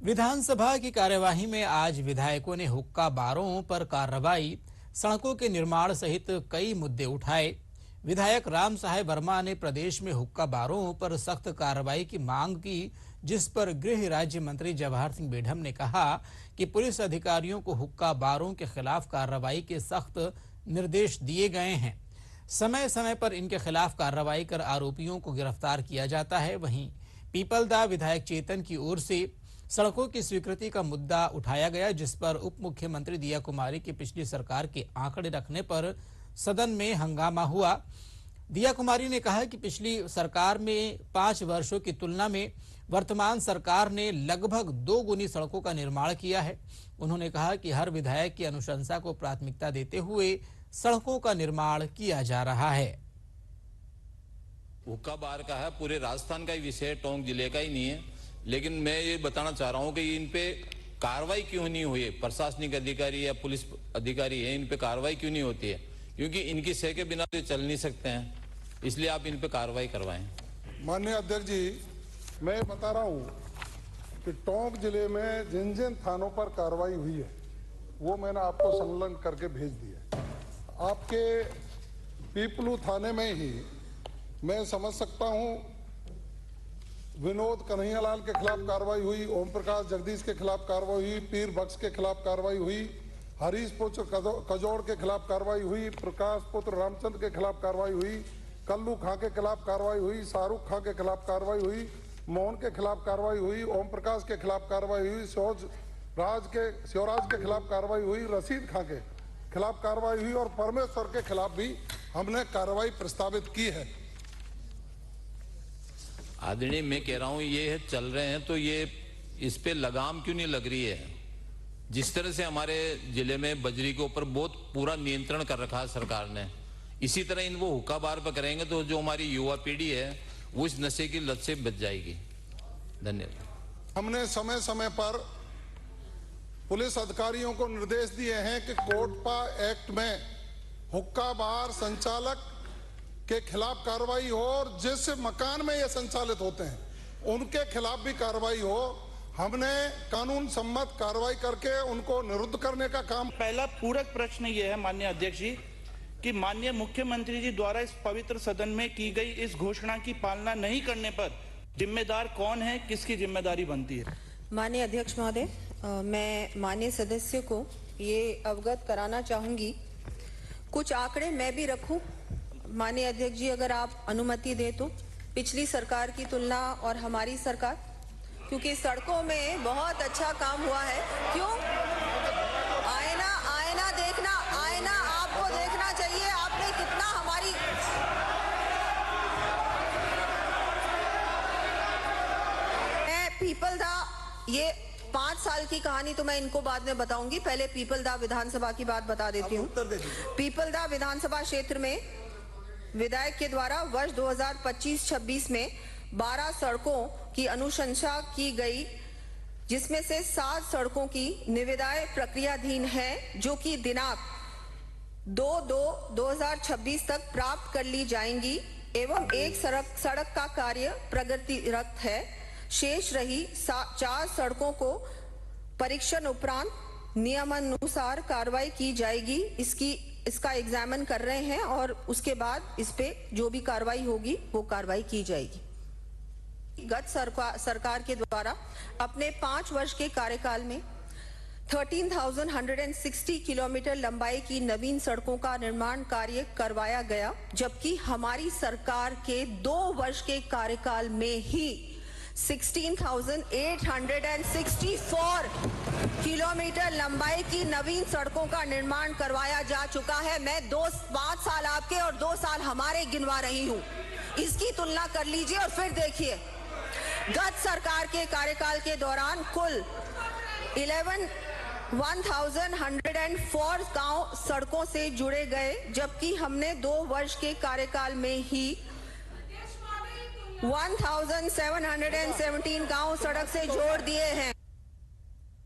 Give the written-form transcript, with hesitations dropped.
विधानसभा की कार्यवाही में आज विधायकों ने हुक्का बारों पर कार्रवाई, सड़कों के निर्माण सहित कई मुद्दे उठाए। विधायक राम साहेब वर्मा ने प्रदेश में हुक्का बारों पर सख्त कार्रवाई की मांग की, जिस पर गृह राज्य मंत्री जवाहर सिंह बेढम ने कहा कि पुलिस अधिकारियों को हुक्का बारों के खिलाफ कार्रवाई के सख्त निर्देश दिए गए हैं। समय समय पर इनके खिलाफ कार्रवाई कर आरोपियों को गिरफ्तार किया जाता है। वहीं पीपलदा विधायक चेतन की ओर से सड़कों की स्वीकृति का मुद्दा उठाया गया, जिस पर उप मुख्यमंत्री दिया कुमारी की पिछली सरकार के आंकड़े रखने पर सदन में हंगामा हुआ। दिया कुमारी ने कहा कि पिछली सरकार में 5 वर्षों की तुलना में वर्तमान सरकार ने लगभग 2 गुनी सड़कों का निर्माण किया है। उन्होंने कहा कि हर विधायक की अनुशंसा को प्राथमिकता देते हुए सड़कों का निर्माण किया जा रहा है। हुक्का बार का है, पूरे राजस्थान का ही विषय, टोंक जिले का ही नहीं है। लेकिन मैं ये बताना चाह रहा हूं कि इन पे कार्रवाई क्यों नहीं हुई है। प्रशासनिक अधिकारी या पुलिस अधिकारी है, इन पे कार्रवाई क्यों नहीं होती है? क्योंकि इनकी सह के बिना तो चल नहीं सकते हैं, इसलिए आप इन पे कार्रवाई करवाएं। माननीय अध्यक्ष जी, मैं बता रहा हूं कि टोंक जिले में जिन जिन थानों पर कार्रवाई हुई है वो मैंने आपको संलग्न करके भेज दिया। आपके पीपलू थाने में ही मैं समझ सकता हूं विनोद कन्हैयालाल के खिलाफ कार्रवाई हुई, ओम प्रकाश जगदीश के खिलाफ कार्रवाई हुई, पीर बख्श के खिलाफ कार्रवाई हुई, हरीश पुत्र कजौड़ के खिलाफ कार्रवाई हुई, प्रकाश पुत्र रामचंद्र के खिलाफ कार्रवाई हुई, कल्लू खां के खिलाफ कार्रवाई हुई, शाहरुख खां के खिलाफ कार्रवाई हुई, मोहन के खिलाफ कार्रवाई हुई, ओम प्रकाश के खिलाफ कार्रवाई हुई, शिवराज के खिलाफ कार्रवाई हुई, रशीद खां के खिलाफ कार्रवाई हुई और परमेश्वर के खिलाफ भी हमने कार्रवाई प्रस्तावित की है। आदरणीय, मैं कह रहा हूं ये चल रहे हैं तो ये इस पे लगाम क्यों नहीं लग रही है? जिस तरह से हमारे जिले में बजरी के ऊपर बहुत पूरा नियंत्रण कर रखा है सरकार ने, इसी तरह इन वो हुक्का बार पर करेंगे तो जो हमारी युवा पीढ़ी है वो इस नशे की लत से बच जाएगी। धन्यवाद। हमने समय समय पर पुलिस अधिकारियों को निर्देश दिए हैं कि कोटपा एक्ट में हुक्का बार संचालक के खिलाफ कार्रवाई हो और जिस मकान में ये संचालित होते हैं उनके खिलाफ भी कार्रवाई हो। हमने कानून सम्मत कार्रवाई करके उनको निरुद्ध करने का काम। पहला पूरक प्रश्न ये है माननीय अध्यक्ष जी कि माननीय मुख्यमंत्री जी द्वारा इस पवित्र सदन में की गई इस घोषणा की पालना नहीं करने पर जिम्मेदार कौन है, किसकी जिम्मेदारी बनती है? माननीय अध्यक्ष महोदय, मैं माननीय सदस्य को ये अवगत कराना चाहूंगी, कुछ आंकड़े मैं भी रखूं। माननीय अध्यक्ष जी, अगर आप अनुमति दें तो पिछली सरकार की तुलना और हमारी सरकार, क्योंकि सड़कों में बहुत अच्छा काम हुआ है। क्यों? आईना देखना, आईना आपको देखना चाहिए, आपने कितना हमारी पीपलदा, ये 5 साल की कहानी तो मैं इनको बाद में बताऊंगी, पहले पीपलदा विधानसभा की बात बता देती हूँ। पीपलदा विधानसभा क्षेत्र में विधायक के द्वारा वर्ष 2025-26 में 12 सड़कों की अनुशंसा की गई, जिसमें से 7 सड़कों की निविदाएं प्रक्रियाधीन है, जो कि दिनांक 2/2/2026 तक प्राप्त कर ली जाएंगी एवं एक सड़क का कार्य प्रगतिरत है। शेष रही 4 सड़कों को परीक्षण उपरांत नियमानुसार कार्रवाई की जाएगी। इसका एग्जामिन कर रहे हैं और उसके बाद इस पे जो भी कार्रवाई होगी वो कार्रवाई की जाएगी। गत सरकार के द्वारा अपने 5 वर्ष के कार्यकाल में 13,160 किलोमीटर लंबाई की नवीन सड़कों का निर्माण कार्य करवाया गया, जबकि हमारी सरकार के 2 वर्ष के कार्यकाल में ही 16,864 किलोमीटर लंबाई की नवीन सड़कों का निर्माण करवाया जा चुका है। मैं 5 साल आपके और 2 साल हमारे गिनवा रही हूँ, इसकी तुलना कर लीजिए और फिर देखिए। गत सरकार के कार्यकाल के दौरान कुल 11,104 गांव सड़कों से जुड़े गए, जबकि हमने 2 वर्ष के कार्यकाल में ही 1,717 गांव सड़क से जोड़ दिए हैं।